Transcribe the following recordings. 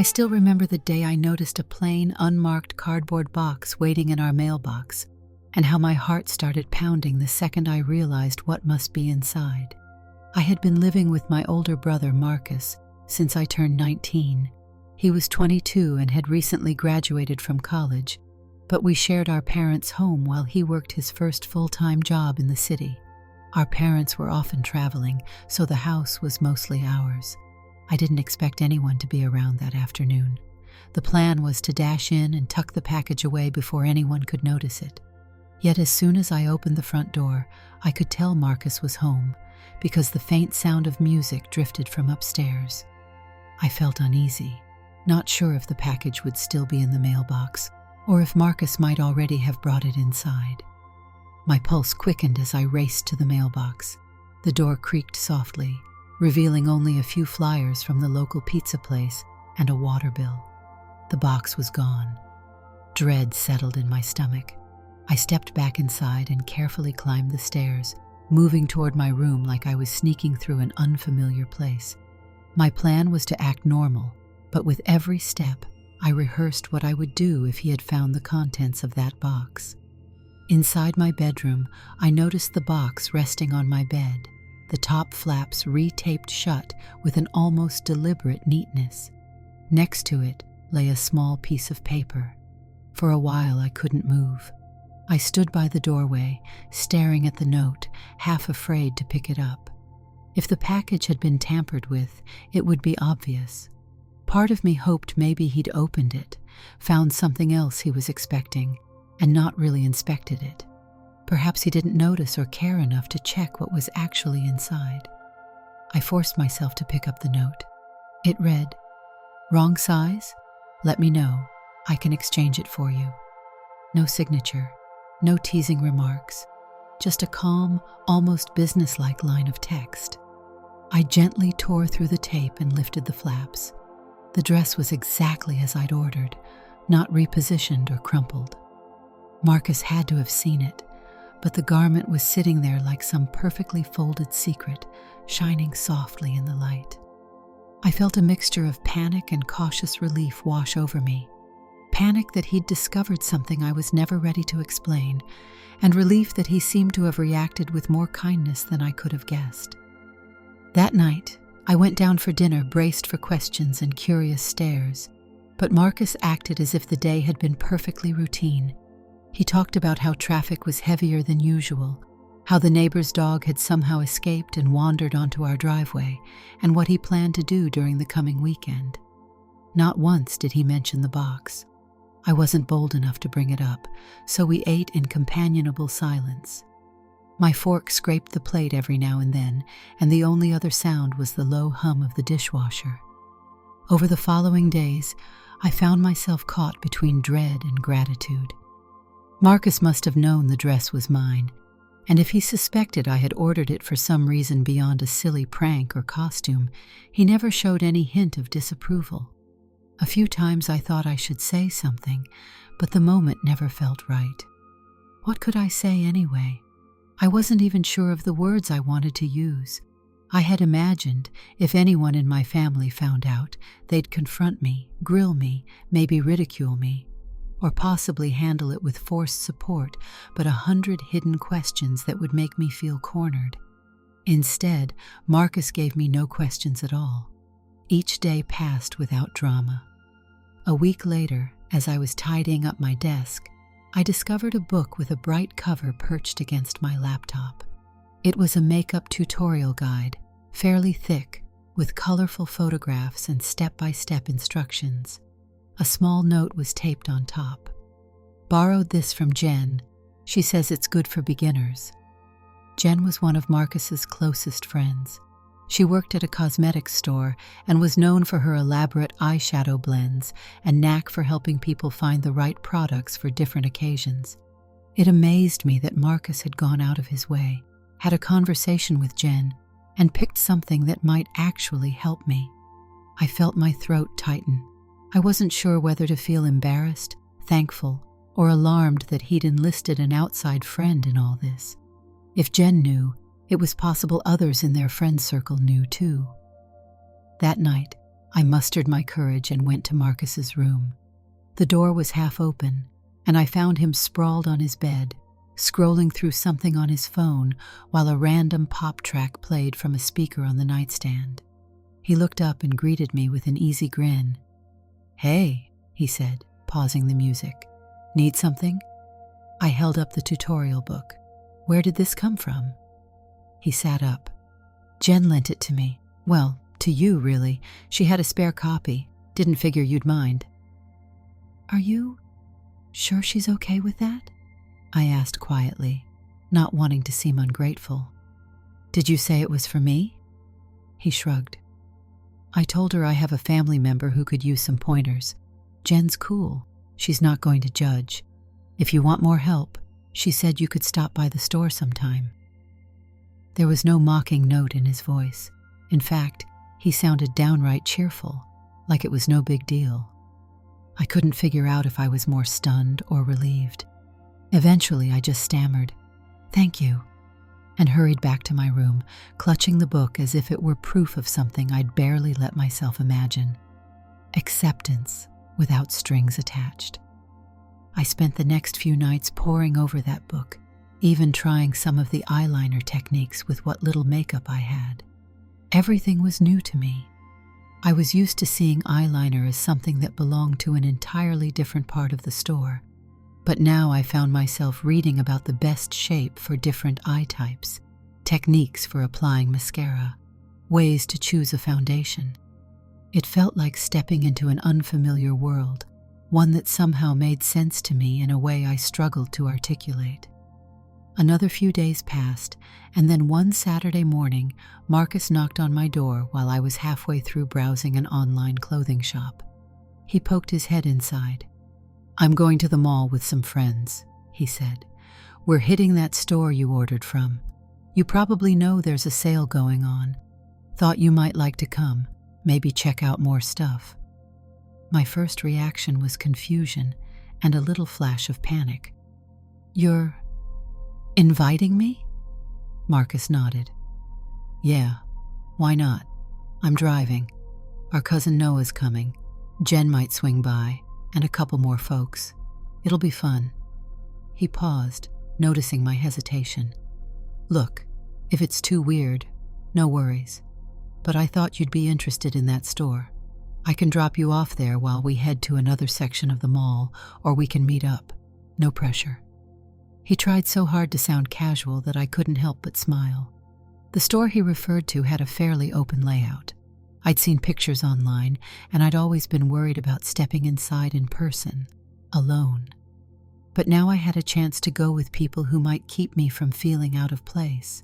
still remember the day I noticed a plain, unmarked cardboard box waiting in our mailbox, and how my heart started pounding the second I realized what must be inside. I had been living with my older brother, Marcus, since I turned 19. He was 22 and had recently graduated from college, but we shared our parents' home while he worked his first full-time job in the city. Our parents were often traveling, so the house was mostly ours. I didn't expect anyone to be around that afternoon. The plan was to dash in and tuck the package away before anyone could notice it. Yet as soon as I opened the front door, I could tell Marcus was home, because the faint sound of music drifted from upstairs. I felt uneasy, not sure if the package would still be in the mailbox, or if Marcus might already have brought it inside. My pulse quickened as I raced to the mailbox. The door creaked softly, revealing only a few flyers from the local pizza place and a water bill. The box was gone. Dread settled in my stomach. I stepped back inside and carefully climbed the stairs, moving toward my room like I was sneaking through an unfamiliar place. My plan was to act normal, but with every step, I rehearsed what I would do if he had found the contents of that box. Inside my bedroom, I noticed the box resting on my bed, the top flaps re-taped shut with an almost deliberate neatness. Next to it lay a small piece of paper. For a while, I couldn't move. I stood by the doorway, staring at the note, half afraid to pick it up. If the package had been tampered with, it would be obvious. Part of me hoped maybe he'd opened it, found something else he was expecting, and not really inspected it. Perhaps he didn't notice or care enough to check what was actually inside. I forced myself to pick up the note. It read, "Wrong size? Let me know. I can exchange it for you." No signature, no teasing remarks, just a calm, almost businesslike line of text. I gently tore through the tape and lifted the flaps. The dress was exactly as I'd ordered, not repositioned or crumpled. Marcus had to have seen it, but the garment was sitting there like some perfectly folded secret, shining softly in the light. I felt a mixture of panic and cautious relief wash over me. Panic that he'd discovered something I was never ready to explain, and relief that he seemed to have reacted with more kindness than I could have guessed. That night, I went down for dinner braced for questions and curious stares, but Marcus acted as if the day had been perfectly routine. He talked about how traffic was heavier than usual, how the neighbor's dog had somehow escaped and wandered onto our driveway, and what he planned to do during the coming weekend. Not once did he mention the box. I wasn't bold enough to bring it up, so we ate in companionable silence. My fork scraped the plate every now and then, and the only other sound was the low hum of the dishwasher. Over the following days, I found myself caught between dread and gratitude. Marcus must have known the dress was mine, and if he suspected I had ordered it for some reason beyond a silly prank or costume, he never showed any hint of disapproval. A few times I thought I should say something, but the moment never felt right. What could I say anyway? I wasn't even sure of the words I wanted to use. I had imagined, if anyone in my family found out, they'd confront me, grill me, maybe ridicule me, or possibly handle it with forced support, but 100 hidden questions that would make me feel cornered. Instead, Marcus gave me no questions at all. Each day passed without drama. A week later, as I was tidying up my desk, I discovered a book with a bright cover perched against my laptop. It was a makeup tutorial guide, fairly thick, with colorful photographs and step-by-step instructions. A small note was taped on top. "Borrowed this from Jen. She says it's good for beginners." Jen was one of Marcus's closest friends. She worked at a cosmetics store and was known for her elaborate eyeshadow blends and knack for helping people find the right products for different occasions. It amazed me that Marcus had gone out of his way, had a conversation with Jen, and picked something that might actually help me. I felt my throat tighten. I wasn't sure whether to feel embarrassed, thankful, or alarmed that he'd enlisted an outside friend in all this. If Jen knew, it was possible others in their friend circle knew too. That night, I mustered my courage and went to Marcus's room. The door was half open, and I found him sprawled on his bed, scrolling through something on his phone while a random pop track played from a speaker on the nightstand. He looked up and greeted me with an easy grin. "Hey," he said, pausing the music. "Need something?" I held up the tutorial book. "Where did this come from?" He sat up. "Jen lent it to me. Well, to you, really. She had a spare copy. Didn't figure you'd mind." "Are you sure she's okay with that?" I asked quietly, not wanting to seem ungrateful. "Did you say it was for me?" He shrugged. "I told her I have a family member who could use some pointers. Jen's cool. She's not going to judge. If you want more help, she said you could stop by the store sometime." There was no mocking note in his voice. In fact, he sounded downright cheerful, like it was no big deal. I couldn't figure out if I was more stunned or relieved. Eventually, I just stammered, "Thank you," and hurried back to my room, clutching the book as if it were proof of something I'd barely let myself imagine. Acceptance without strings attached. I spent the next few nights poring over that book, even trying some of the eyeliner techniques with what little makeup I had. Everything was new to me. I was used to seeing eyeliner as something that belonged to an entirely different part of the store, but now I found myself reading about the best shape for different eye types, techniques for applying mascara, ways to choose a foundation. It felt like stepping into an unfamiliar world, one that somehow made sense to me in a way I struggled to articulate. Another few days passed, and then one Saturday morning, Marcus knocked on my door while I was halfway through browsing an online clothing shop. He poked his head inside. "I'm going to the mall with some friends," he said. "We're hitting that store you ordered from. You probably know there's a sale going on. Thought you might like to come, maybe check out more stuff." My first reaction was confusion and a little flash of panic. "You're inviting me?" Marcus nodded. "Yeah, why not? I'm driving. Our cousin Noah's coming. Jen might swing by, and a couple more folks. It'll be fun." He paused, noticing my hesitation. "Look, if it's too weird, no worries. But I thought you'd be interested in that store. I can drop you off there while we head to another section of the mall, or we can meet up. No pressure." He tried so hard to sound casual that I couldn't help but smile. The store he referred to had a fairly open layout. I'd seen pictures online, and I'd always been worried about stepping inside in person, alone. But now I had a chance to go with people who might keep me from feeling out of place.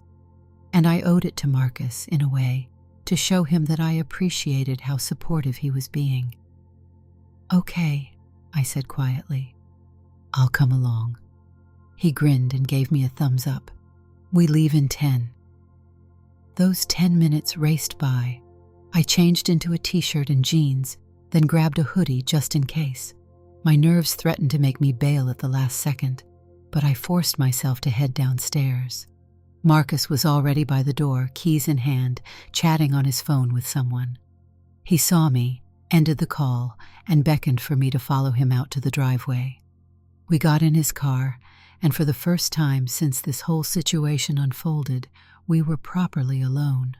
And I owed it to Marcus, in a way, to show him that I appreciated how supportive he was being. "Okay," I said quietly. "I'll come along." He grinned and gave me a thumbs up. "We leave in 10. Those 10 minutes raced by. I changed into a t-shirt and jeans, then grabbed a hoodie just in case. My nerves threatened to make me bail at the last second, but I forced myself to head downstairs. Marcus was already by the door, keys in hand, chatting on his phone with someone. He saw me, ended the call, and beckoned for me to follow him out to the driveway. We got in his car, and for the first time since this whole situation unfolded, we were properly alone.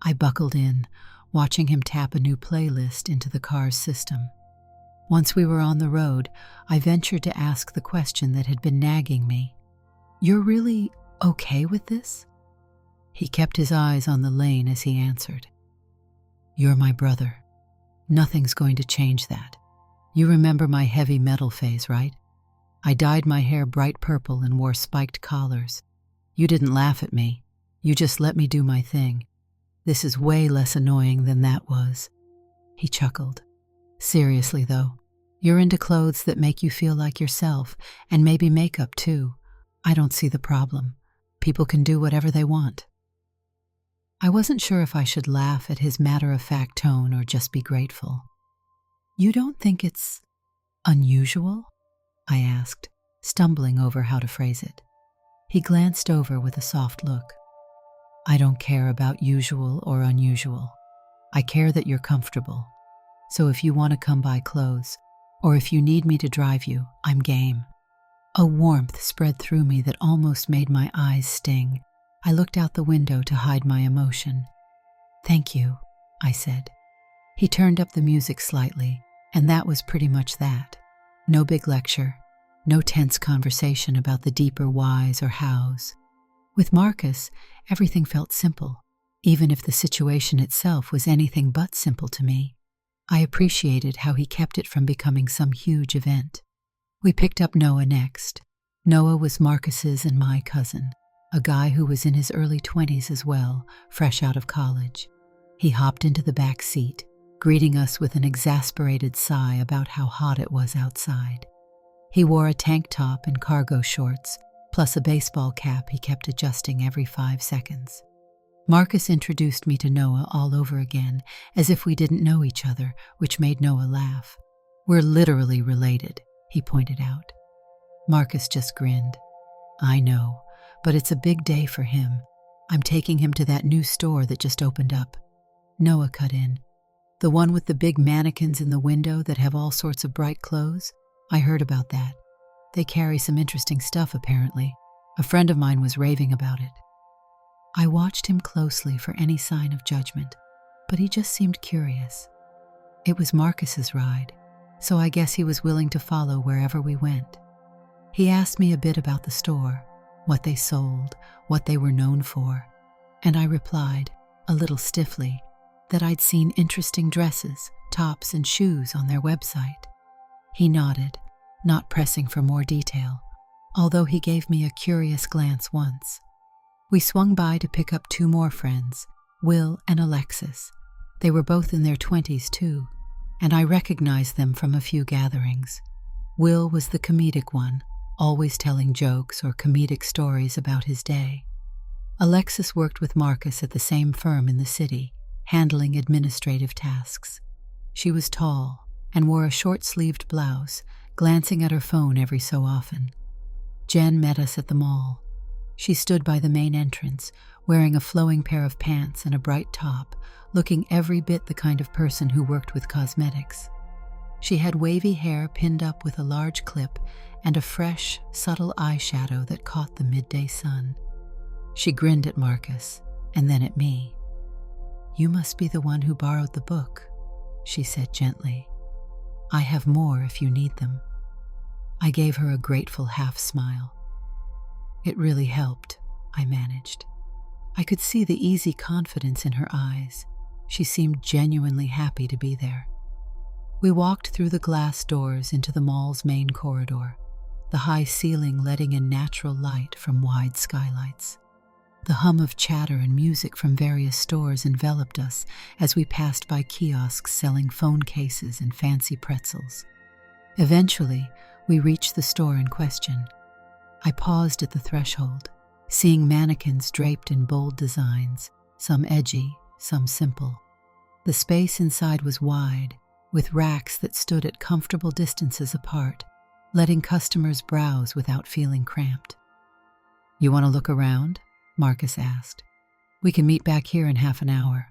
I buckled in, watching him tap a new playlist into the car's system. Once we were on the road, I ventured to ask the question that had been nagging me. "You're really okay with this?" He kept his eyes on the lane as he answered. "You're my brother. Nothing's going to change that. You remember my heavy metal phase, right? I dyed my hair bright purple and wore spiked collars. You didn't laugh at me. You just let me do my thing. This is way less annoying than that was." He chuckled. "Seriously, though, you're into clothes that make you feel like yourself, and maybe makeup, too. I don't see the problem. People can do whatever they want." I wasn't sure if I should laugh at his matter-of-fact tone or just be grateful. "You don't think it's unusual?" I asked, stumbling over how to phrase it. He glanced over with a soft look. "I don't care about usual or unusual. I care that you're comfortable. So if you want to come buy clothes, or if you need me to drive you, I'm game." A warmth spread through me that almost made my eyes sting. I looked out the window to hide my emotion. "Thank you," I said. He turned up the music slightly, and that was pretty much that. No big lecture, no tense conversation about the deeper whys or hows. With Marcus, everything felt simple, even if the situation itself was anything but simple to me. I appreciated how he kept it from becoming some huge event. We picked up Noah next. Noah was Marcus's and my cousin, a guy who was in his early 20s as well, fresh out of college. He hopped into the back seat, greeting us with an exasperated sigh about how hot it was outside. He wore a tank top and cargo shorts, plus a baseball cap he kept adjusting every 5 seconds. Marcus introduced me to Noah all over again, as if we didn't know each other, which made Noah laugh. "We're literally related," he pointed out. Marcus just grinned. "I know, but it's a big day for him. I'm taking him to that new store that just opened up." Noah cut in. "The one with the big mannequins in the window that have all sorts of bright clothes? I heard about that. They carry some interesting stuff, apparently. A friend of mine was raving about it." I watched him closely for any sign of judgment, but he just seemed curious. It was Marcus's ride, so I guess he was willing to follow wherever we went. He asked me a bit about the store, what they sold, what they were known for, and I replied, a little stiffly, that I'd seen interesting dresses, tops, and shoes on their website. He nodded, not pressing for more detail, although he gave me a curious glance once. We swung by to pick up 2 more friends, Will and Alexis. They were both in their 20s too, and I recognized them from a few gatherings. Will was the comedic one, always telling jokes or comedic stories about his day. Alexis worked with Marcus at the same firm in the city, handling administrative tasks. She was tall and wore a short-sleeved blouse, glancing at her phone every so often. Jen met us at the mall. She stood by the main entrance, wearing a flowing pair of pants and a bright top, looking every bit the kind of person who worked with cosmetics. She had wavy hair pinned up with a large clip and a fresh, subtle eyeshadow that caught the midday sun. She grinned at Marcus, and then at me. "You must be the one who borrowed the book," she said gently. "I have more if you need them." I gave her a grateful half-smile. "It really helped," I managed. I could see the easy confidence in her eyes. She seemed genuinely happy to be there. We walked through the glass doors into the mall's main corridor, the high ceiling letting in natural light from wide skylights. The hum of chatter and music from various stores enveloped us as we passed by kiosks selling phone cases and fancy pretzels. Eventually, we reached the store in question. I paused at the threshold, seeing mannequins draped in bold designs, some edgy, some simple. The space inside was wide, with racks that stood at comfortable distances apart, letting customers browse without feeling cramped. "You want to look around?" Marcus asked. "We can meet back here in half an hour."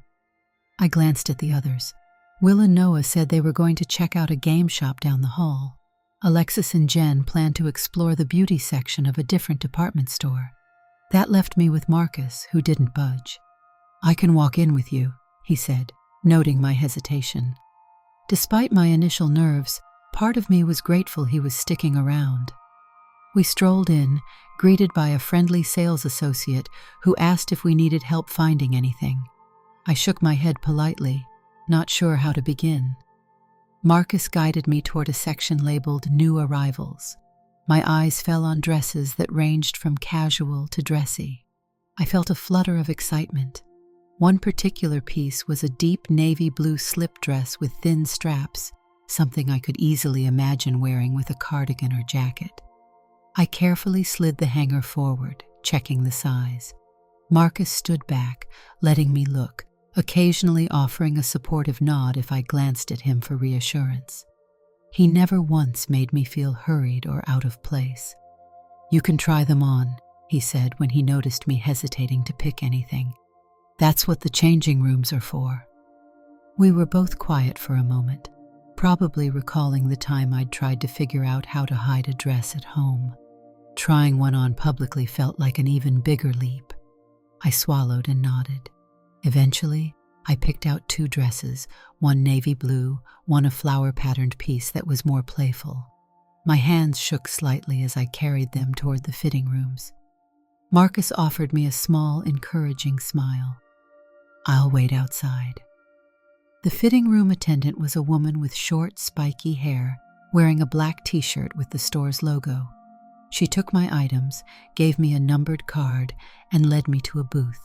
I glanced at the others. Will and Noah said they were going to check out a game shop down the hall. Alexis and Jen planned to explore the beauty section of a different department store. That left me with Marcus, who didn't budge. "I can walk in with you," he said, noting my hesitation. Despite my initial nerves, part of me was grateful he was sticking around. We strolled in, greeted by a friendly sales associate who asked if we needed help finding anything. I shook my head politely, not sure how to begin. Marcus guided me toward a section labeled New Arrivals. My eyes fell on dresses that ranged from casual to dressy. I felt a flutter of excitement. One particular piece was a deep navy blue slip dress with thin straps, something I could easily imagine wearing with a cardigan or jacket. I carefully slid the hanger forward, checking the size. Marcus stood back, letting me look, occasionally offering a supportive nod if I glanced at him for reassurance. He never once made me feel hurried or out of place. "You can try them on," he said when he noticed me hesitating to pick anything. "That's what the changing rooms are for." We were both quiet for a moment, probably recalling the time I'd tried to figure out how to hide a dress at home. Trying one on publicly felt like an even bigger leap. I swallowed and nodded. Eventually, I picked out 2 dresses, one navy blue, one a flower-patterned piece that was more playful. My hands shook slightly as I carried them toward the fitting rooms. Marcus offered me a small, encouraging smile. "I'll wait outside." The fitting room attendant was a woman with short, spiky hair, wearing a black t-shirt with the store's logo. She took my items, gave me a numbered card, and led me to a booth.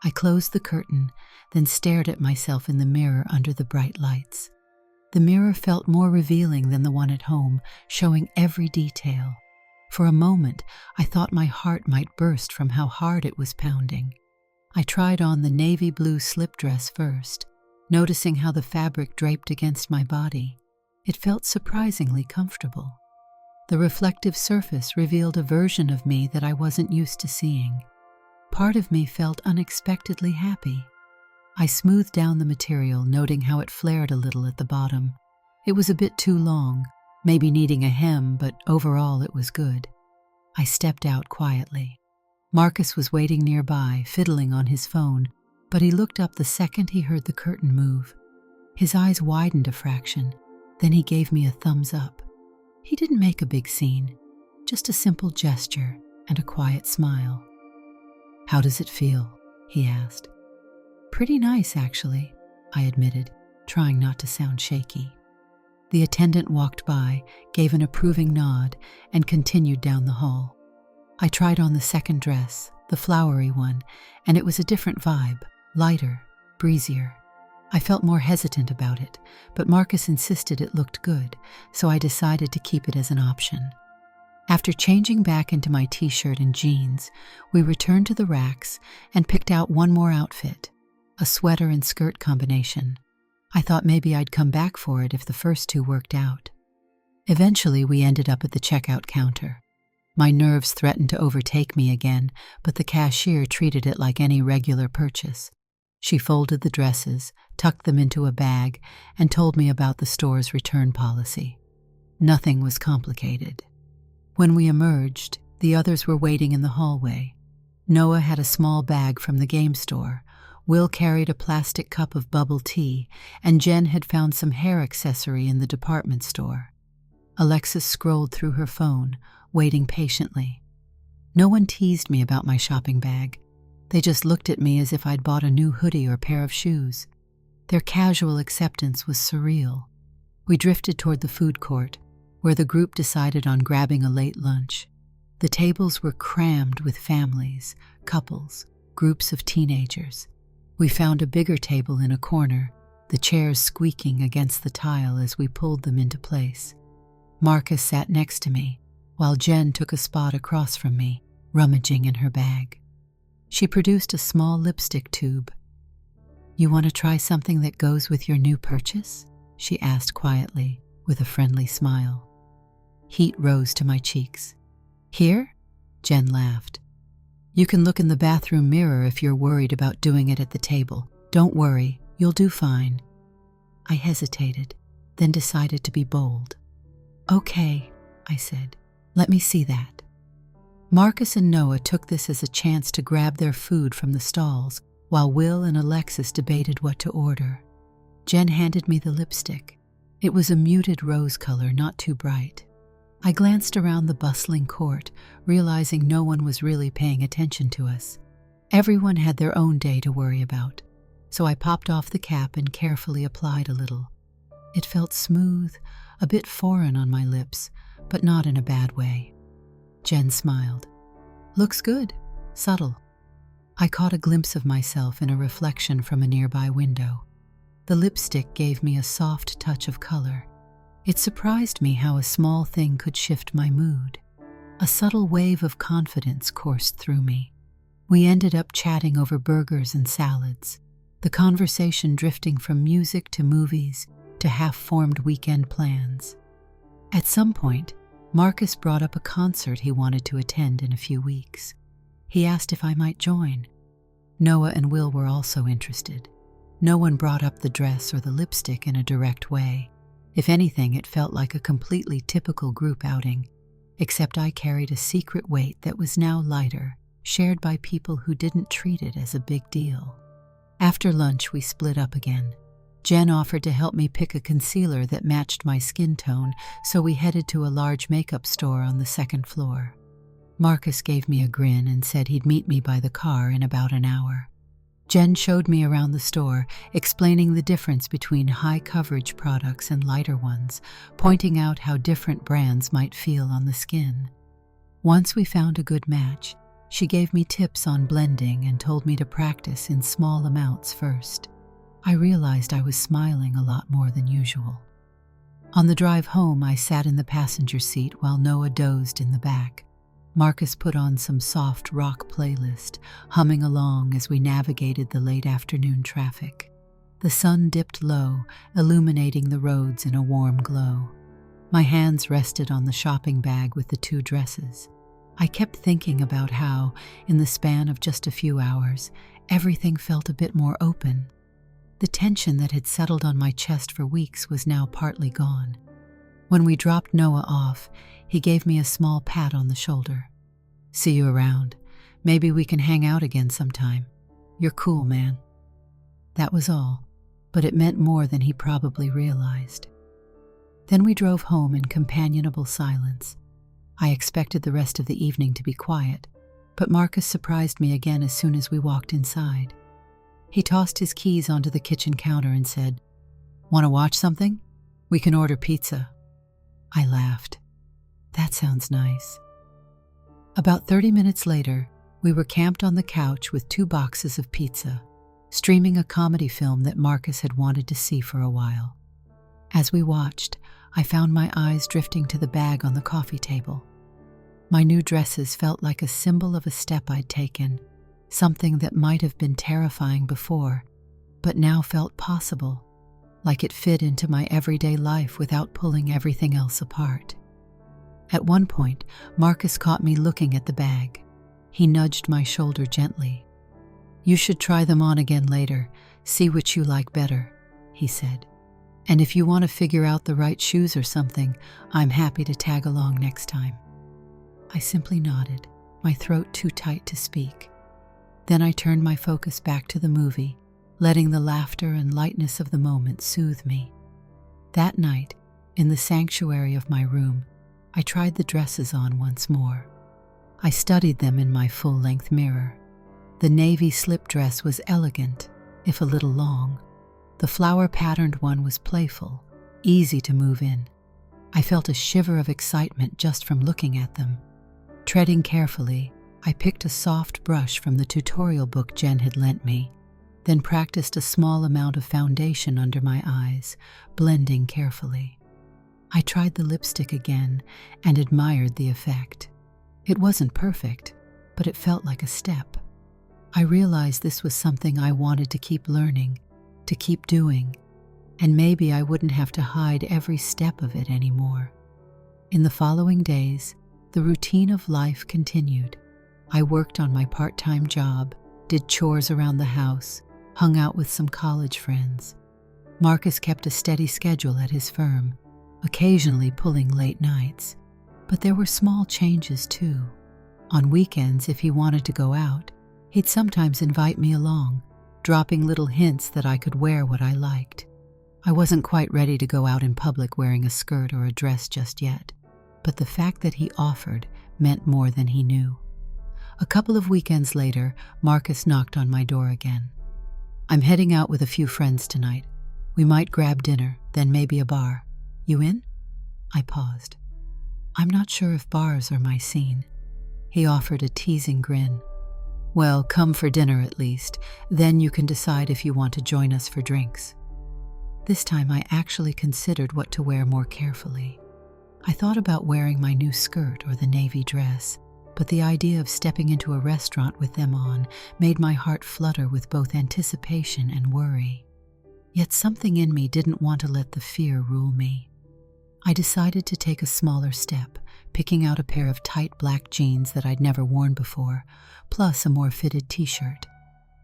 I closed the curtain, then stared at myself in the mirror under the bright lights. The mirror felt more revealing than the one at home, showing every detail. For a moment, I thought my heart might burst from how hard it was pounding. I tried on the navy blue slip dress first, noticing how the fabric draped against my body. It felt surprisingly comfortable. The reflective surface revealed a version of me that I wasn't used to seeing. Part of me felt unexpectedly happy. I smoothed down the material, noting how it flared a little at the bottom. It was a bit too long, maybe needing a hem, but overall it was good. I stepped out quietly. Marcus was waiting nearby, fiddling on his phone, but he looked up the second he heard the curtain move. His eyes widened a fraction, then he gave me a thumbs up. He didn't make a big scene, just a simple gesture and a quiet smile. "How does it feel?" he asked. "Pretty nice, actually," I admitted, trying not to sound shaky. The attendant walked by, gave an approving nod, and continued down the hall. I tried on the second dress, the flowery one, and it was a different vibe, lighter, breezier. I felt more hesitant about it, but Marcus insisted it looked good, so I decided to keep it as an option. After changing back into my t-shirt and jeans, we returned to the racks and picked out one more outfit, a sweater and skirt combination. I thought maybe I'd come back for it if the first 2 worked out. Eventually, we ended up at the checkout counter. My nerves threatened to overtake me again, but the cashier treated it like any regular purchase. She folded the dresses, tucked them into a bag, and told me about the store's return policy. Nothing was complicated. When we emerged, the others were waiting in the hallway. Noah had a small bag from the game store, Will carried a plastic cup of bubble tea, and Jen had found some hair accessory in the department store. Alexis scrolled through her phone, waiting patiently. No one teased me about my shopping bag. They just looked at me as if I'd bought a new hoodie or pair of shoes. Their casual acceptance was surreal. We drifted toward the food court, where the group decided on grabbing a late lunch. The tables were crammed with families, couples, groups of teenagers. We found a bigger table in a corner, the chairs squeaking against the tile as we pulled them into place. Marcus sat next to me, while Jen took a spot across from me, rummaging in her bag. She produced a small lipstick tube. "You want to try something that goes with your new purchase?" she asked quietly, with a friendly smile. Heat rose to my cheeks. "Here?" Jen laughed. "You can look in the bathroom mirror if you're worried about doing it at the table. Don't worry, you'll do fine." I hesitated, then decided to be bold. "Okay," I said. "Let me see that." Marcus and Noah took this as a chance to grab their food from the stalls, while Will and Alexis debated what to order. Jen handed me the lipstick. It was a muted rose color, not too bright. I glanced around the bustling court, realizing no one was really paying attention to us. Everyone had their own day to worry about, so I popped off the cap and carefully applied a little. It felt smooth, a bit foreign on my lips, but not in a bad way. Jen smiled. "Looks good, subtle." I caught a glimpse of myself in a reflection from a nearby window. The lipstick gave me a soft touch of color. It surprised me how a small thing could shift my mood. A subtle wave of confidence coursed through me. We ended up chatting over burgers and salads, the conversation drifting from music to movies to half-formed weekend plans. At some point, Marcus brought up a concert he wanted to attend in a few weeks. He asked if I might join. Noah and Will were also interested. No one brought up the dress or the lipstick in a direct way. If anything, it felt like a completely typical group outing, except I carried a secret weight that was now lighter, shared by people who didn't treat it as a big deal. After lunch, we split up again. Jen offered to help me pick a concealer that matched my skin tone, so we headed to a large makeup store on the second floor. Marcus gave me a grin and said he'd meet me by the car in about an hour. Jen showed me around the store, explaining the difference between high-coverage products and lighter ones, pointing out how different brands might feel on the skin. Once we found a good match, she gave me tips on blending and told me to practice in small amounts first. I realized I was smiling a lot more than usual. On the drive home, I sat in the passenger seat while Noah dozed in the back. Marcus put on some soft rock playlist, humming along as we navigated the late afternoon traffic. The sun dipped low, illuminating the roads in a warm glow. My hands rested on the shopping bag with the 2 dresses. I kept thinking about how, in the span of just a few hours, everything felt a bit more open. The tension that had settled on my chest for weeks was now partly gone. When we dropped Noah off, he gave me a small pat on the shoulder. "See you around. Maybe we can hang out again sometime. You're cool, man." That was all, but it meant more than he probably realized. Then we drove home in companionable silence. I expected the rest of the evening to be quiet, but Marcus surprised me again as soon as we walked inside. He tossed his keys onto the kitchen counter and said, "Want to watch something? We can order pizza." I laughed. That sounds nice. About 30 minutes later, we were camped on the couch with 2 boxes of pizza, streaming a comedy film that Marcus had wanted to see for a while. As we watched, I found my eyes drifting to the bag on the coffee table. My new dresses felt like a symbol of a step I'd taken, something that might have been terrifying before, but now felt possible, like it fit into my everyday life without pulling everything else apart. At one point, Marcus caught me looking at the bag. He nudged my shoulder gently. "You should try them on again later, see which you like better," he said. "And if you want to figure out the right shoes or something, I'm happy to tag along next time." I simply nodded, my throat too tight to speak. Then I turned my focus back to the movie, letting the laughter and lightness of the moment soothe me. That night, in the sanctuary of my room, I tried the dresses on once more. I studied them in my full-length mirror. The navy slip dress was elegant, if a little long. The flower-patterned one was playful, easy to move in. I felt a shiver of excitement just from looking at them. Treading carefully, I picked a soft brush from the tutorial book Jen had lent me, then practiced a small amount of foundation under my eyes, blending carefully. I tried the lipstick again and admired the effect. It wasn't perfect, but it felt like a step. I realized this was something I wanted to keep learning, to keep doing, and maybe I wouldn't have to hide every step of it anymore. In the following days, the routine of life continued. I worked on my part-time job, did chores around the house, hung out with some college friends. Marcus kept a steady schedule at his firm, occasionally pulling late nights. But there were small changes too. On weekends, if he wanted to go out, he'd sometimes invite me along, dropping little hints that I could wear what I liked. I wasn't quite ready to go out in public wearing a skirt or a dress just yet, but the fact that he offered meant more than he knew. A couple of weekends later, Marcus knocked on my door again. "I'm heading out with a few friends tonight. We might grab dinner, then maybe a bar. You in?" I paused. I'm not sure if bars are my scene. He offered a teasing grin. "Well, come for dinner at least. Then you can decide if you want to join us for drinks." This time I actually considered what to wear more carefully. I thought about wearing my new skirt or the navy dress, but the idea of stepping into a restaurant with them on made my heart flutter with both anticipation and worry. Yet something in me didn't want to let the fear rule me. I decided to take a smaller step, picking out a pair of tight black jeans that I'd never worn before, plus a more fitted t-shirt.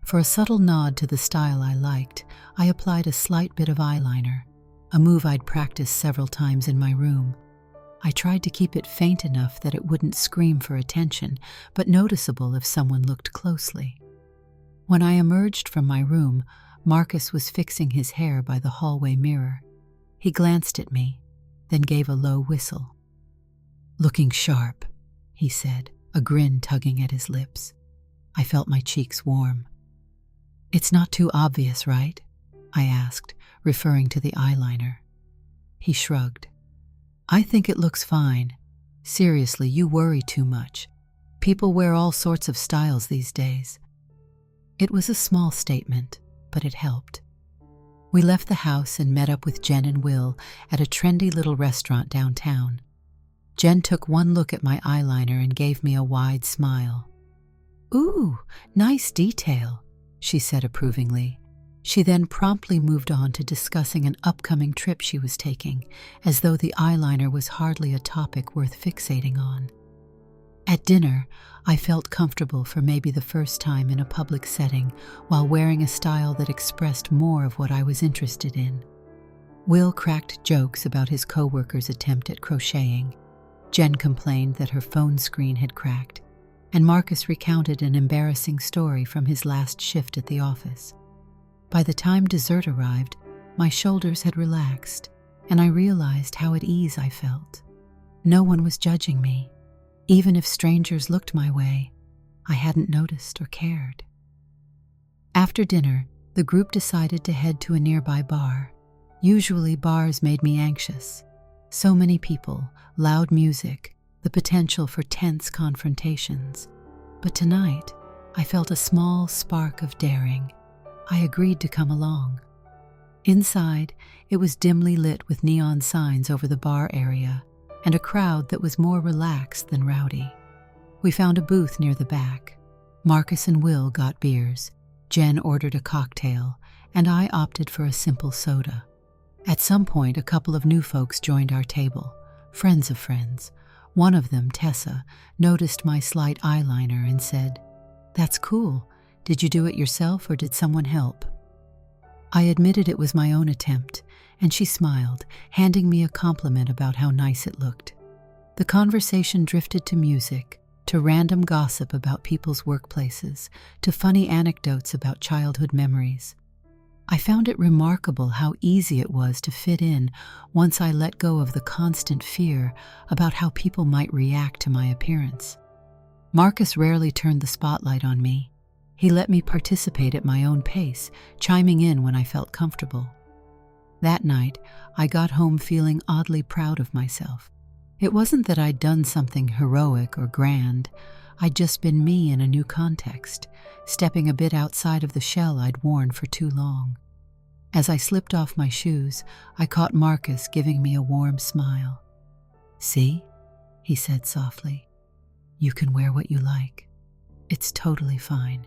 For a subtle nod to the style I liked, I applied a slight bit of eyeliner, a move I'd practiced several times in my room. I tried to keep it faint enough that it wouldn't scream for attention, but noticeable if someone looked closely. When I emerged from my room, Marcus was fixing his hair by the hallway mirror. He glanced at me, then gave a low whistle. "Looking sharp," he said, a grin tugging at his lips. I felt my cheeks warm. "It's not too obvious, right?" I asked, referring to the eyeliner. He shrugged. "I think it looks fine. Seriously, you worry too much. People wear all sorts of styles these days." It was a small statement, but it helped. We left the house and met up with Jen and Will at a trendy little restaurant downtown. Jen took one look at my eyeliner and gave me a wide smile. "Ooh, nice detail," she said approvingly. She then promptly moved on to discussing an upcoming trip she was taking, as though the eyeliner was hardly a topic worth fixating on. At dinner, I felt comfortable for maybe the first time in a public setting while wearing a style that expressed more of what I was interested in. Will cracked jokes about his coworker's attempt at crocheting. Jen complained that her phone screen had cracked, and Marcus recounted an embarrassing story from his last shift at the office. By the time dessert arrived, my shoulders had relaxed, and I realized how at ease I felt. No one was judging me. Even if strangers looked my way, I hadn't noticed or cared. After dinner, the group decided to head to a nearby bar. Usually bars made me anxious. So many people, loud music, the potential for tense confrontations. But tonight, I felt a small spark of daring. I agreed to come along. Inside, it was dimly lit with neon signs over the bar area, and a crowd that was more relaxed than rowdy. We found a booth near the back. Marcus and Will got beers, Jen ordered a cocktail, and I opted for a simple soda. At some point, a couple of new folks joined our table, friends of friends. One of them, Tessa, noticed my slight eyeliner and said, "That's cool. Did you do it yourself or did someone help?" I admitted it was my own attempt, and she smiled, handing me a compliment about how nice it looked. The conversation drifted to music, to random gossip about people's workplaces, to funny anecdotes about childhood memories. I found it remarkable how easy it was to fit in once I let go of the constant fear about how people might react to my appearance. Marcus rarely turned the spotlight on me. He let me participate at my own pace, chiming in when I felt comfortable. That night, I got home feeling oddly proud of myself. It wasn't that I'd done something heroic or grand. I'd just been me in a new context, stepping a bit outside of the shell I'd worn for too long. As I slipped off my shoes, I caught Marcus giving me a warm smile. "See?" he said softly. "You can wear what you like. It's totally fine."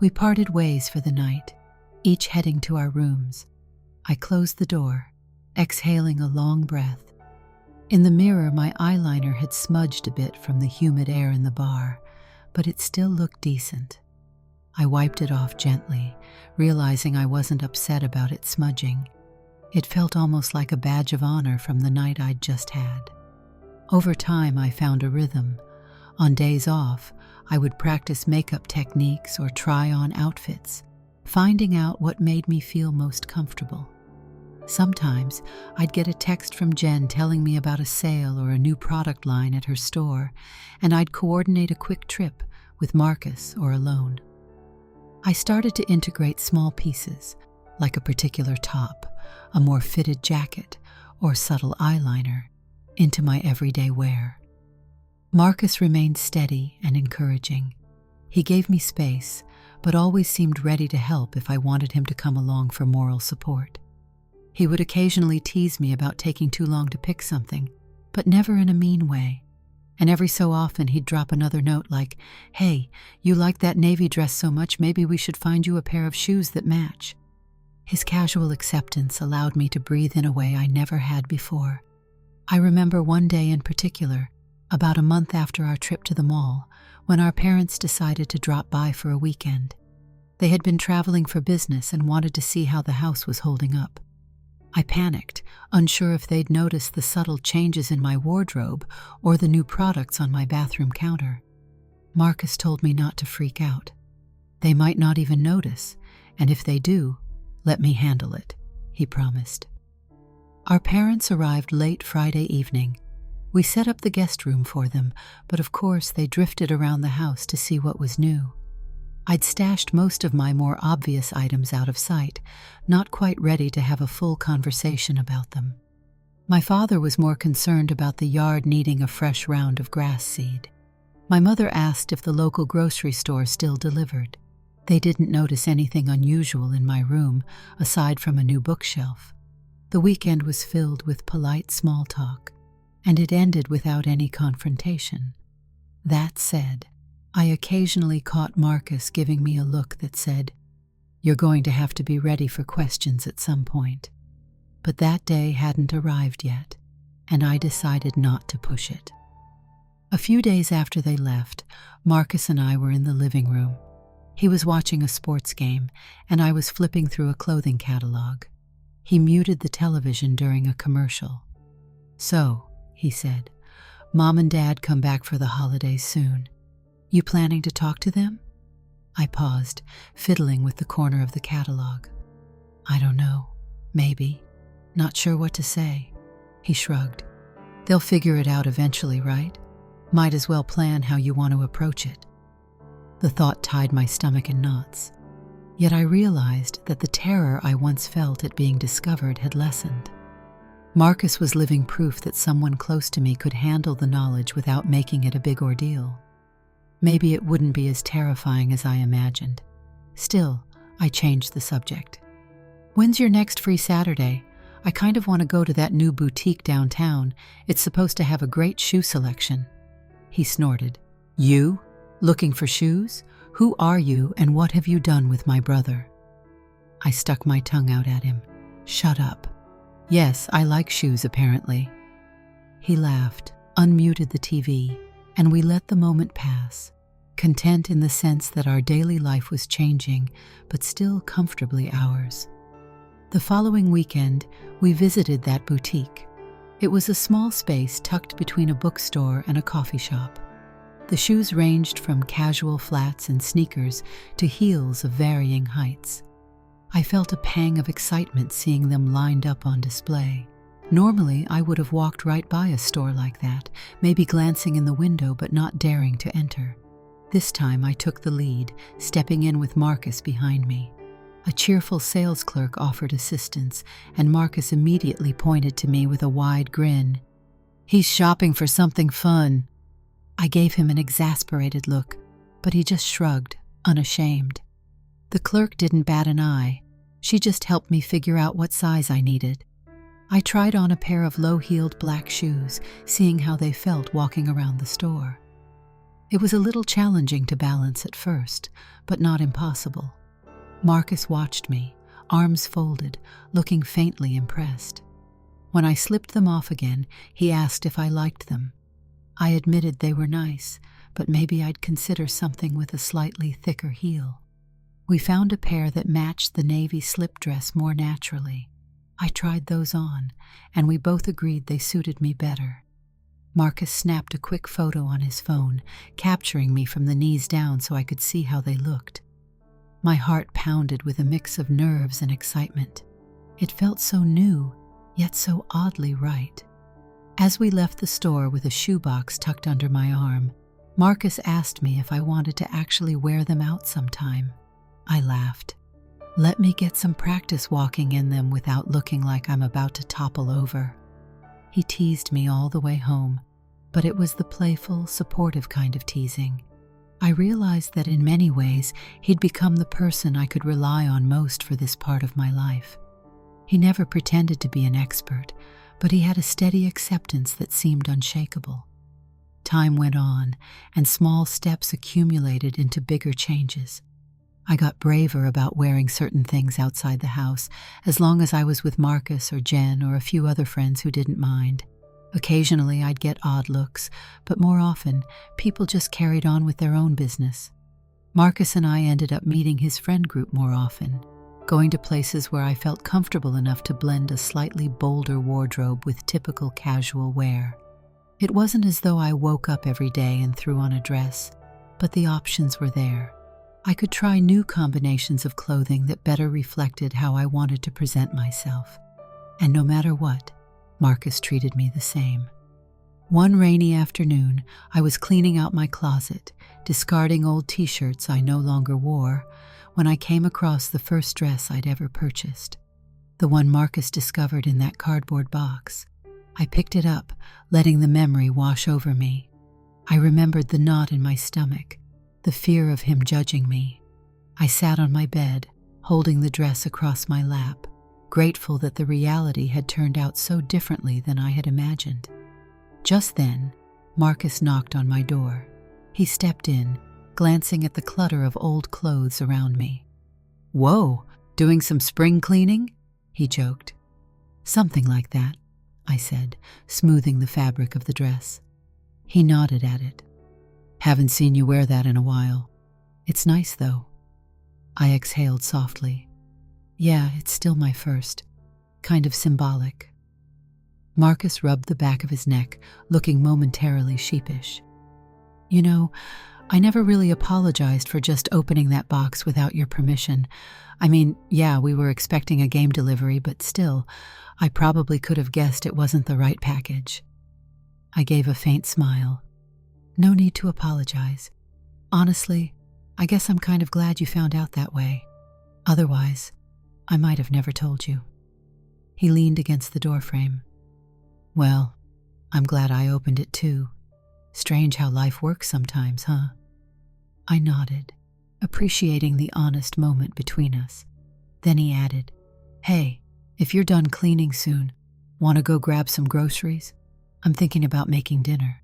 We parted ways for the night, each heading to our rooms. I closed the door, exhaling a long breath. In the mirror, my eyeliner had smudged a bit from the humid air in the bar, but it still looked decent. I wiped it off gently, realizing I wasn't upset about it smudging. It felt almost like a badge of honor from the night I'd just had. Over time, I found a rhythm. On days off, I would practice makeup techniques or try on outfits, finding out what made me feel most comfortable. Sometimes I'd get a text from Jen telling me about a sale or a new product line at her store, and I'd coordinate a quick trip with Marcus or alone. I started to integrate small pieces, like a particular top, a more fitted jacket, or subtle eyeliner, into my everyday wear. Marcus remained steady and encouraging. He gave me space, but always seemed ready to help if I wanted him to come along for moral support. He would occasionally tease me about taking too long to pick something, but never in a mean way. And every so often he'd drop another note like, "Hey, you like that navy dress so much, maybe we should find you a pair of shoes that match." His casual acceptance allowed me to breathe in a way I never had before. I remember one day in particular, about a month after our trip to the mall, when our parents decided to drop by for a weekend. They had been traveling for business and wanted to see how the house was holding up. I panicked, unsure if they'd noticed the subtle changes in my wardrobe or the new products on my bathroom counter. Marcus told me not to freak out. They might not even notice, and if they do, let me handle it, he promised. Our parents arrived late Friday evening. We set up the guest room for them, but of course they drifted around the house to see what was new. I'd stashed most of my more obvious items out of sight, not quite ready to have a full conversation about them. My father was more concerned about the yard needing a fresh round of grass seed. My mother asked if the local grocery store still delivered. They didn't notice anything unusual in my room, aside from a new bookshelf. The weekend was filled with polite small talk, and it ended without any confrontation. That said, I occasionally caught Marcus giving me a look that said, "You're going to have to be ready for questions at some point." But that day hadn't arrived yet, and I decided not to push it. A few days after they left, Marcus and I were in the living room. He was watching a sports game, and I was flipping through a clothing catalog. He muted the television during a commercial. "So," he said, "Mom and Dad come back for the holidays soon. You planning to talk to them?" I paused, fiddling with the corner of the catalog. "I don't know. Maybe. Not sure what to say." He shrugged. "They'll figure it out eventually, right? Might as well plan how you want to approach it." The thought tied my stomach in knots. Yet I realized that the terror I once felt at being discovered had lessened. Marcus was living proof that someone close to me could handle the knowledge without making it a big ordeal. Maybe it wouldn't be as terrifying as I imagined. Still, I changed the subject. "When's your next free Saturday? I kind of want to go to that new boutique downtown. It's supposed to have a great shoe selection." He snorted. "You? Looking for shoes? Who are you and what have you done with my brother?" I stuck my tongue out at him. "Shut up. Yes, I like shoes apparently." He laughed, unmuted the TV, and we let the moment pass, content in the sense that our daily life was changing, but still comfortably ours. The following weekend, we visited that boutique. It was a small space tucked between a bookstore and a coffee shop. The shoes ranged from casual flats and sneakers to heels of varying heights. I felt a pang of excitement seeing them lined up on display. Normally, I would have walked right by a store like that, maybe glancing in the window but not daring to enter. This time I took the lead, stepping in with Marcus behind me. A cheerful sales clerk offered assistance, and Marcus immediately pointed to me with a wide grin. "He's shopping for something fun." I gave him an exasperated look, but he just shrugged, unashamed. The clerk didn't bat an eye. She just helped me figure out what size I needed. I tried on a pair of low-heeled black shoes, seeing how they felt walking around the store. It was a little challenging to balance at first, but not impossible. Marcus watched me, arms folded, looking faintly impressed. When I slipped them off again, he asked if I liked them. I admitted they were nice, but maybe I'd consider something with a slightly thicker heel. We found a pair that matched the navy slip dress more naturally. I tried those on, and we both agreed they suited me better. Marcus snapped a quick photo on his phone, capturing me from the knees down so I could see how they looked. My heart pounded with a mix of nerves and excitement. It felt so new, yet so oddly right. As we left the store with a shoebox tucked under my arm, Marcus asked me if I wanted to actually wear them out sometime. I laughed. Let me get some practice walking in them without looking like I'm about to topple over. He teased me all the way home, but it was the playful, supportive kind of teasing. I realized that in many ways he'd become the person I could rely on most for this part of my life. He never pretended to be an expert, but he had a steady acceptance that seemed unshakable. Time went on, and small steps accumulated into bigger changes. I got braver about wearing certain things outside the house, as long as I was with Marcus or Jen or a few other friends who didn't mind. Occasionally I'd get odd looks, but more often people just carried on with their own business. Marcus and I ended up meeting his friend group more often, going to places where I felt comfortable enough to blend a slightly bolder wardrobe with typical casual wear. It wasn't as though I woke up every day and threw on a dress, but the options were there. I could try new combinations of clothing that better reflected how I wanted to present myself. And no matter what, Marcus treated me the same. One rainy afternoon, I was cleaning out my closet, discarding old t-shirts I no longer wore, when I came across the first dress I'd ever purchased, the one Marcus discovered in that cardboard box. I picked it up, letting the memory wash over me. I remembered the knot in my stomach, the fear of him judging me. I sat on my bed, holding the dress across my lap, grateful that the reality had turned out so differently than I had imagined. Just then, Marcus knocked on my door. He stepped in, glancing at the clutter of old clothes around me. "Whoa, doing some spring cleaning?" he joked. "Something like that," I said, smoothing the fabric of the dress. He nodded at it. "Haven't seen you wear that in a while. It's nice, though." I exhaled softly. "Yeah, it's still my first. Kind of symbolic." Marcus rubbed the back of his neck, looking momentarily sheepish. "You know, I never really apologized for just opening that box without your permission. I mean, yeah, we were expecting a game delivery, but still, I probably could have guessed it wasn't the right package." I gave a faint smile. "No need to apologize. Honestly, I guess I'm kind of glad you found out that way. Otherwise, I might have never told you." He leaned against the doorframe. "Well, I'm glad I opened it too. Strange how life works sometimes, huh?" I nodded, appreciating the honest moment between us. Then he added, "Hey, if you're done cleaning soon, want to go grab some groceries? I'm thinking about making dinner."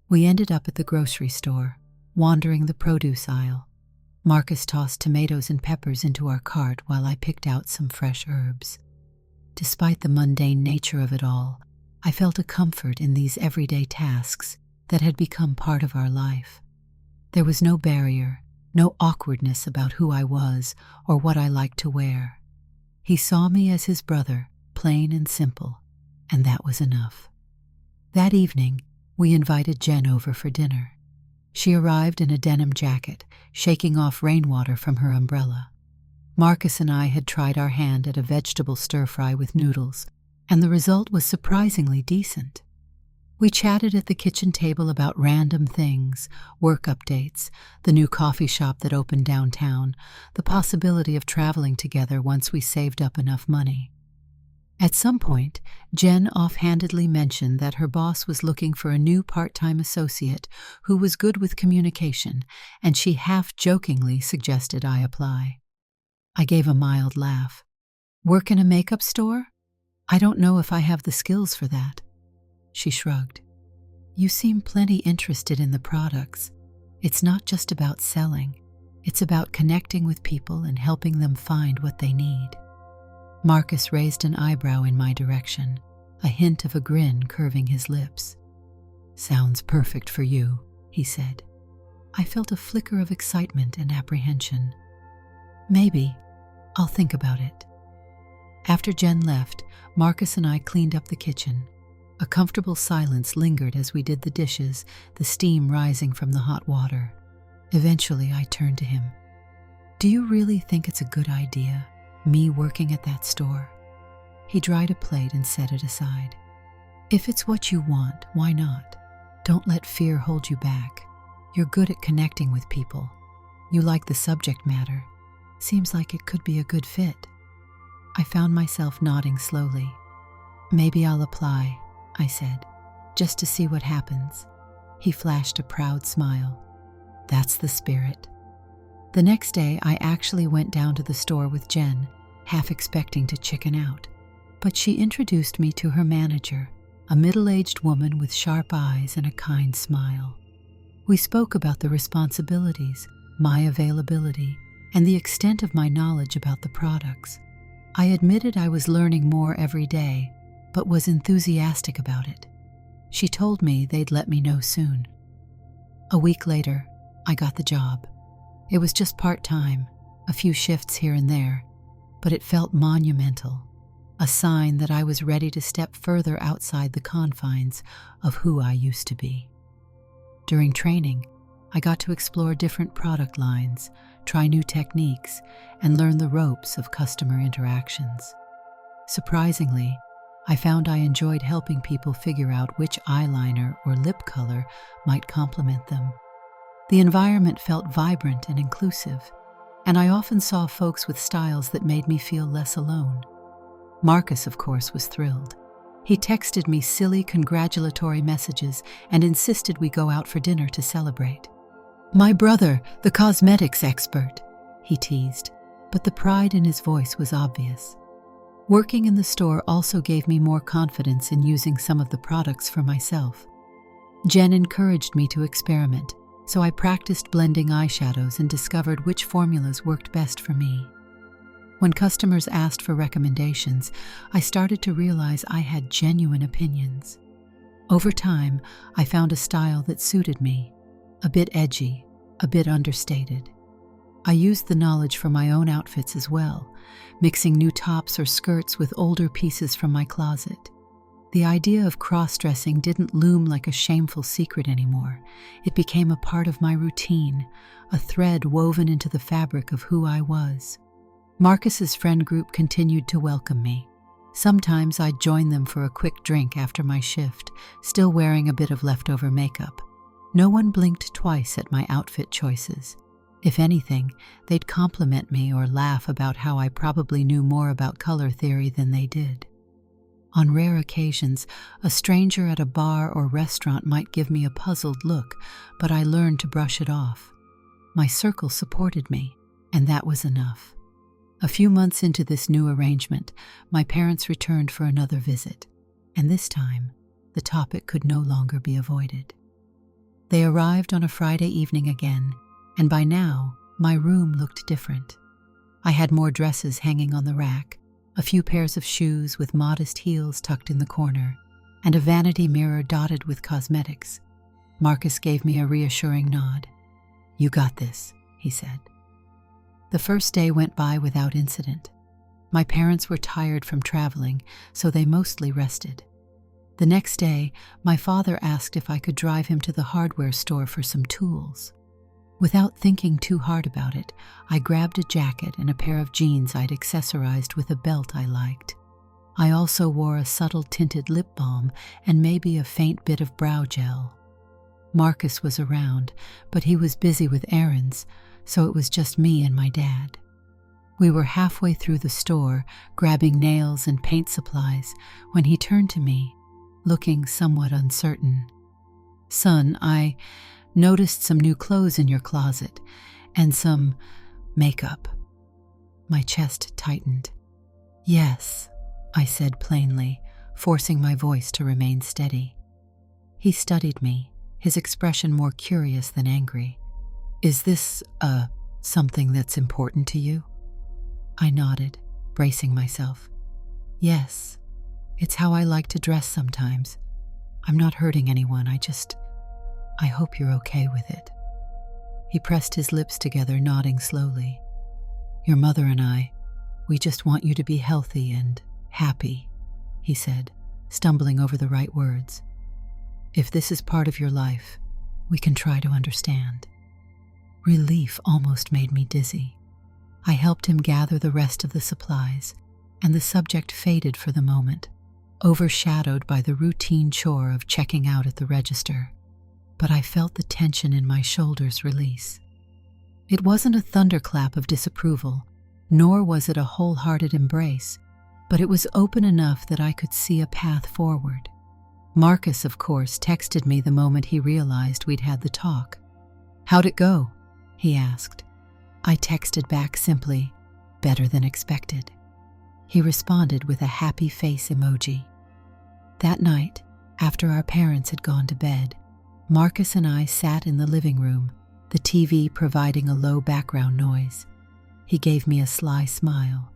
We ended up at the grocery store, wandering the produce aisle. Marcus tossed tomatoes and peppers into our cart while I picked out some fresh herbs. Despite the mundane nature of it all, I felt a comfort in these everyday tasks that had become part of our life. There was no barrier, no awkwardness about who I was or what I liked to wear. He saw me as his brother, plain and simple, and that was enough. That evening, we invited Jen over for dinner. She arrived in a denim jacket, shaking off rainwater from her umbrella. Marcus and I had tried our hand at a vegetable stir-fry with noodles, and the result was surprisingly decent. We chatted at the kitchen table about random things, work updates, the new coffee shop that opened downtown, the possibility of traveling together once we saved up enough money. At some point, Jen offhandedly mentioned that her boss was looking for a new part-time associate who was good with communication, and she half-jokingly suggested I apply. I gave a mild laugh. "Work in a makeup store? I don't know if I have the skills for that." She shrugged. "You seem plenty interested in the products. It's not just about selling. It's about connecting with people and helping them find what they need." Marcus raised an eyebrow in my direction, a hint of a grin curving his lips. "Sounds perfect for you," he said. I felt a flicker of excitement and apprehension. "Maybe. I'll think about it." After Jen left, Marcus and I cleaned up the kitchen. A comfortable silence lingered as we did the dishes, the steam rising from the hot water. Eventually, I turned to him. "Do you really think it's a good idea, me working at that store?" He dried a plate and set it aside. "If it's what you want, why not? Don't let fear hold you back. You're good at connecting with people. You like the subject matter. Seems like it could be a good fit." I found myself nodding slowly. "Maybe I'll apply," I said, "just to see what happens." He flashed a proud smile. "That's the spirit." The next day, I actually went down to the store with Jen, half expecting to chicken out. But she introduced me to her manager, a middle-aged woman with sharp eyes and a kind smile. We spoke about the responsibilities, my availability, and the extent of my knowledge about the products. I admitted I was learning more every day, but was enthusiastic about it. She told me they'd let me know soon. A week later, I got the job. It was just part-time, a few shifts here and there, but it felt monumental, a sign that I was ready to step further outside the confines of who I used to be. During training, I got to explore different product lines, try new techniques, and learn the ropes of customer interactions. Surprisingly, I found I enjoyed helping people figure out which eyeliner or lip color might complement them. The environment felt vibrant and inclusive, and I often saw folks with styles that made me feel less alone. Marcus, of course, was thrilled. He texted me silly congratulatory messages and insisted we go out for dinner to celebrate. "My brother, the cosmetics expert," he teased, but the pride in his voice was obvious. Working in the store also gave me more confidence in using some of the products for myself. Jen encouraged me to experiment, so I practiced blending eyeshadows and discovered which formulas worked best for me. When customers asked for recommendations, I started to realize I had genuine opinions. Over time, I found a style that suited me, a bit edgy, a bit understated. I used the knowledge for my own outfits as well, mixing new tops or skirts with older pieces from my closet. The idea of cross-dressing didn't loom like a shameful secret anymore. It became a part of my routine, a thread woven into the fabric of who I was. Marcus's friend group continued to welcome me. Sometimes I'd join them for a quick drink after my shift, still wearing a bit of leftover makeup. No one blinked twice at my outfit choices. If anything, they'd compliment me or laugh about how I probably knew more about color theory than they did. On rare occasions, a stranger at a bar or restaurant might give me a puzzled look, but I learned to brush it off. My circle supported me, and that was enough. A few months into this new arrangement, my parents returned for another visit, and this time, the topic could no longer be avoided. They arrived on a Friday evening again, and by now, my room looked different. I had more dresses hanging on the rack, a few pairs of shoes with modest heels tucked in the corner, and a vanity mirror dotted with cosmetics. Marcus gave me a reassuring nod. "You got this," he said. The first day went by without incident. My parents were tired from traveling, so they mostly rested. The next day, my father asked if I could drive him to the hardware store for some tools. Without thinking too hard about it, I grabbed a jacket and a pair of jeans I'd accessorized with a belt I liked. I also wore a subtle tinted lip balm and maybe a faint bit of brow gel. Marcus was around, but he was busy with errands, so it was just me and my dad. We were halfway through the store, grabbing nails and paint supplies, when he turned to me, looking somewhat uncertain. "Son, I noticed some new clothes in your closet, and some makeup." My chest tightened. "Yes," I said plainly, forcing my voice to remain steady. He studied me, his expression more curious than angry. "Is this, something that's important to you?" I nodded, bracing myself. "Yes, it's how I like to dress sometimes. I'm not hurting anyone, I hope you're okay with it." He pressed his lips together, nodding slowly. "Your mother and we just want you to be healthy and happy," he said, stumbling over the right words. "If this is part of your life, we can try to understand." Relief almost made me dizzy. I helped him gather the rest of the supplies, and the subject faded for the moment, overshadowed by the routine chore of checking out at the register. But I felt the tension in my shoulders release. It wasn't a thunderclap of disapproval, nor was it a wholehearted embrace, but it was open enough that I could see a path forward. Marcus, of course, texted me the moment he realized we'd had the talk. "How'd it go?" he asked. I texted back simply, "Better than expected." He responded with a happy face emoji. That night, after our parents had gone to bed, Marcus and I sat in the living room, the TV providing a low background noise. He gave me a sly smile.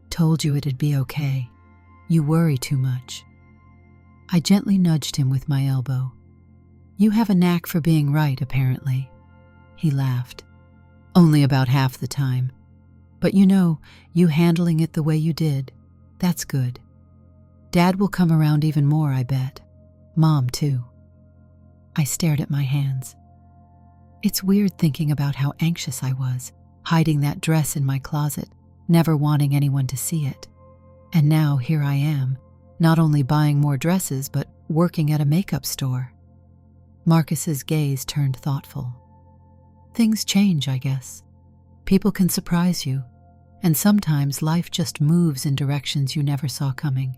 "Told you it'd be okay. You worry too much." I gently nudged him with my elbow. "You have a knack for being right, apparently." He laughed. Only about half the time. But you handling it the way you did, that's good. Dad will come around even more, I bet. Mom, too. I stared at my hands. It's weird thinking about how anxious I was, hiding that dress in my closet, never wanting anyone to see it. And now here I am, not only buying more dresses, but working at a makeup store. Marcus's gaze turned thoughtful. Things change, I guess. People can surprise you, and sometimes life just moves in directions you never saw coming.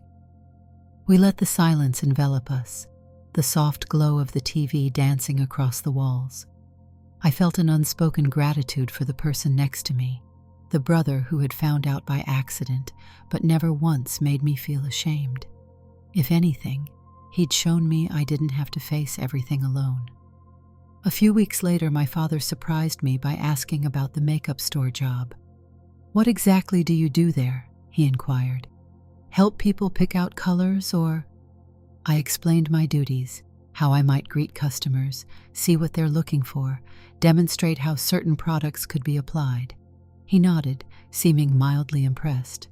We let the silence envelop us, the soft glow of the TV dancing across the walls. I felt an unspoken gratitude for the person next to me, the brother who had found out by accident, but never once made me feel ashamed. If anything, he'd shown me I didn't have to face everything alone. A few weeks later, my father surprised me by asking about the makeup store job. "What exactly do you do there?" he inquired. "Help people pick out colors, or—" I explained my duties, how I might greet customers, see what they're looking for, demonstrate how certain products could be applied. He nodded, seeming mildly impressed.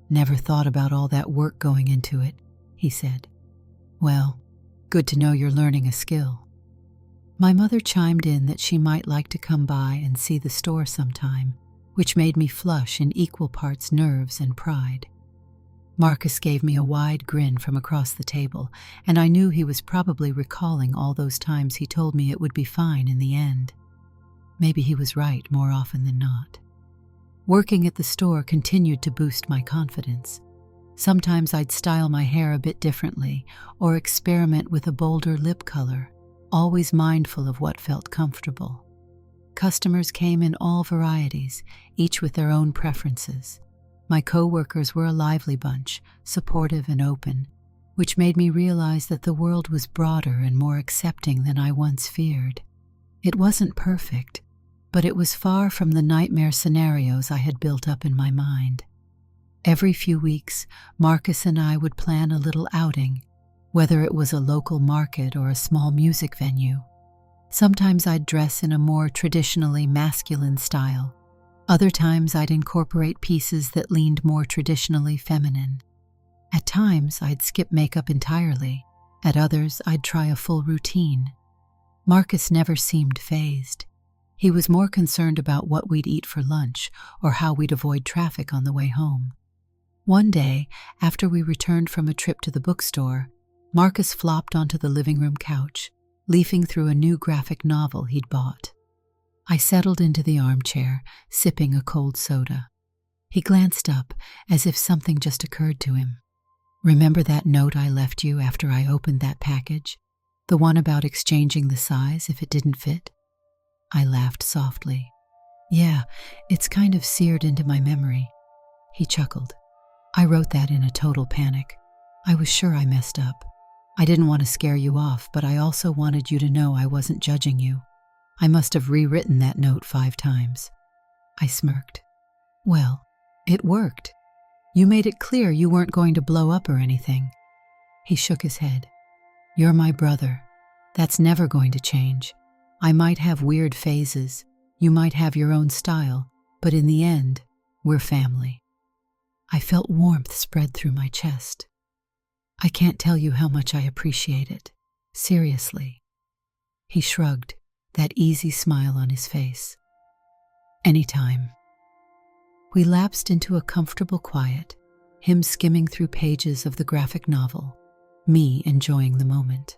"Never thought about all that work going into it," he said. "Well, good to know you're learning a skill." My mother chimed in that she might like to come by and see the store sometime, which made me flush in equal parts nerves and pride. Marcus gave me a wide grin from across the table, and I knew he was probably recalling all those times he told me it would be fine in the end. Maybe he was right more often than not. Working at the store continued to boost my confidence. Sometimes I'd style my hair a bit differently or experiment with a bolder lip color, always mindful of what felt comfortable. Customers came in all varieties, each with their own preferences. My co-workers were a lively bunch, supportive and open, which made me realize that the world was broader and more accepting than I once feared. It wasn't perfect, but it was far from the nightmare scenarios I had built up in my mind. Every few weeks, Marcus and I would plan a little outing, whether it was a local market or a small music venue. Sometimes I'd dress in a more traditionally masculine style. Other times I'd incorporate pieces that leaned more traditionally feminine. At times I'd skip makeup entirely. At others I'd try a full routine. Marcus never seemed fazed. He was more concerned about what we'd eat for lunch or how we'd avoid traffic on the way home. One day, after we returned from a trip to the bookstore, Marcus flopped onto the living room couch, leafing through a new graphic novel he'd bought. I settled into the armchair, sipping a cold soda. He glanced up, as if something just occurred to him. "Remember that note I left you after I opened that package? The one about exchanging the size if it didn't fit?" I laughed softly. "Yeah, it's kind of seared into my memory." He chuckled. "I wrote that in a total panic. I was sure I messed up. I didn't want to scare you off, but I also wanted you to know I wasn't judging you. I must have rewritten that note 5 times. I smirked. "Well, it worked. You made it clear you weren't going to blow up or anything." He shook his head. "You're my brother. That's never going to change. I might have weird phases. You might have your own style, but in the end, we're family." I felt warmth spread through my chest. "I can't tell you how much I appreciate it. Seriously." He shrugged, that easy smile on his face. "Anytime." We lapsed into a comfortable quiet, him skimming through pages of the graphic novel, me enjoying the moment.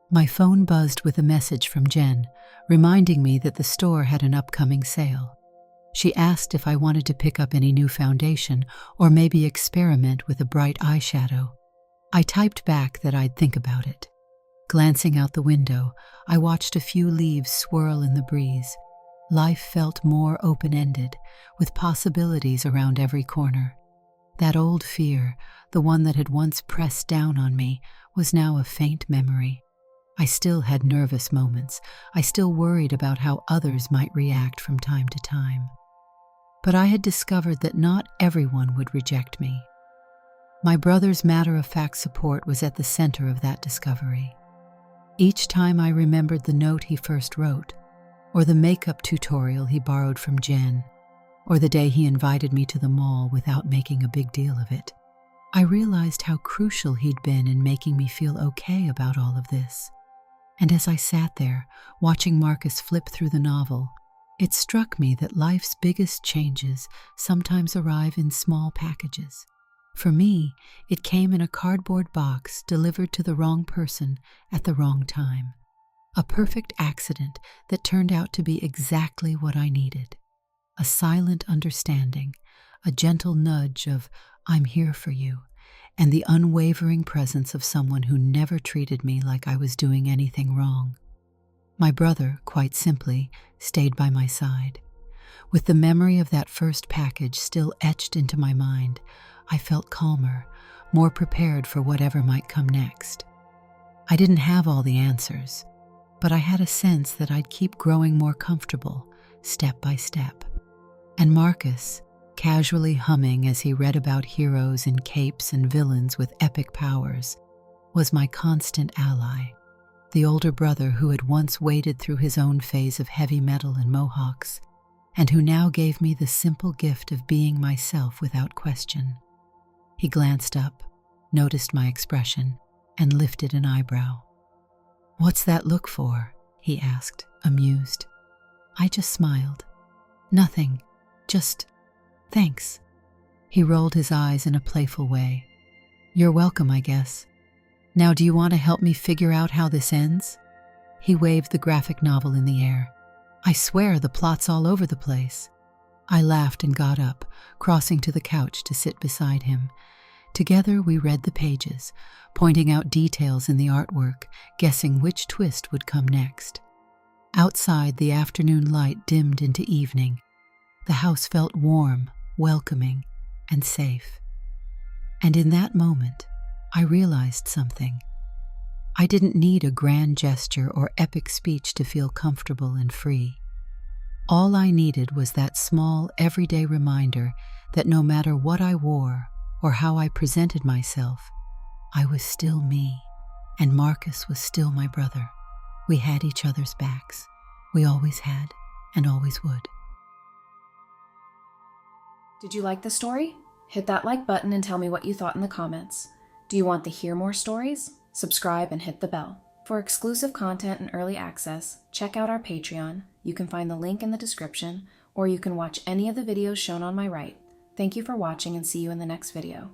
My phone buzzed with a message from Jen, reminding me that the store had an upcoming sale. She asked if I wanted to pick up any new foundation or maybe experiment with a bright eyeshadow. I typed back that I'd think about it. Glancing out the window, I watched a few leaves swirl in the breeze. Life felt more open-ended, with possibilities around every corner. That old fear, the one that had once pressed down on me, was now a faint memory. I still had nervous moments. I still worried about how others might react from time to time. But I had discovered that not everyone would reject me. My brother's matter-of-fact support was at the center of that discovery. Each time I remembered the note he first wrote, or the makeup tutorial he borrowed from Jen, or the day he invited me to the mall without making a big deal of it. I realized how crucial he'd been in making me feel okay about all of this. And as I sat there, watching Marcus flip through the novel, it struck me that life's biggest changes sometimes arrive in small packages. For me, it came in a cardboard box delivered to the wrong person at the wrong time. A perfect accident that turned out to be exactly what I needed. A silent understanding, a gentle nudge of, "I'm here for you," and the unwavering presence of someone who never treated me like I was doing anything wrong. My brother, quite simply, stayed by my side. With the memory of that first package still etched into my mind, I felt calmer, more prepared for whatever might come next. I didn't have all the answers, but I had a sense that I'd keep growing more comfortable, step by step. And Marcus, casually humming as he read about heroes in capes and villains with epic powers, was my constant ally, the older brother who had once waded through his own phase of heavy metal and mohawks, and who now gave me the simple gift of being myself without question. He glanced up, noticed my expression, and lifted an eyebrow. "What's that look for?" he asked, amused. I just smiled. "Nothing, just thanks." He rolled his eyes in a playful way. "You're welcome, I guess. Now, do you want to help me figure out how this ends?" He waved the graphic novel in the air. "I swear the plot's all over the place." I laughed and got up, crossing to the couch to sit beside him. Together we read the pages, pointing out details in the artwork, guessing which twist would come next. Outside, the afternoon light dimmed into evening. The house felt warm, welcoming, and safe. And in that moment, I realized something. I didn't need a grand gesture or epic speech to feel comfortable and free. All I needed was that small, everyday reminder that no matter what I wore or how I presented myself, I was still me, and Marcus was still my brother. We had each other's backs. We always had, and always would. Did you like the story? Hit that like button and tell me what you thought in the comments. Do you want to hear more stories? Subscribe and hit the bell. For exclusive content and early access, check out our Patreon. You can find the link in the description, or you can watch any of the videos shown on my right. Thank you for watching and see you in the next video.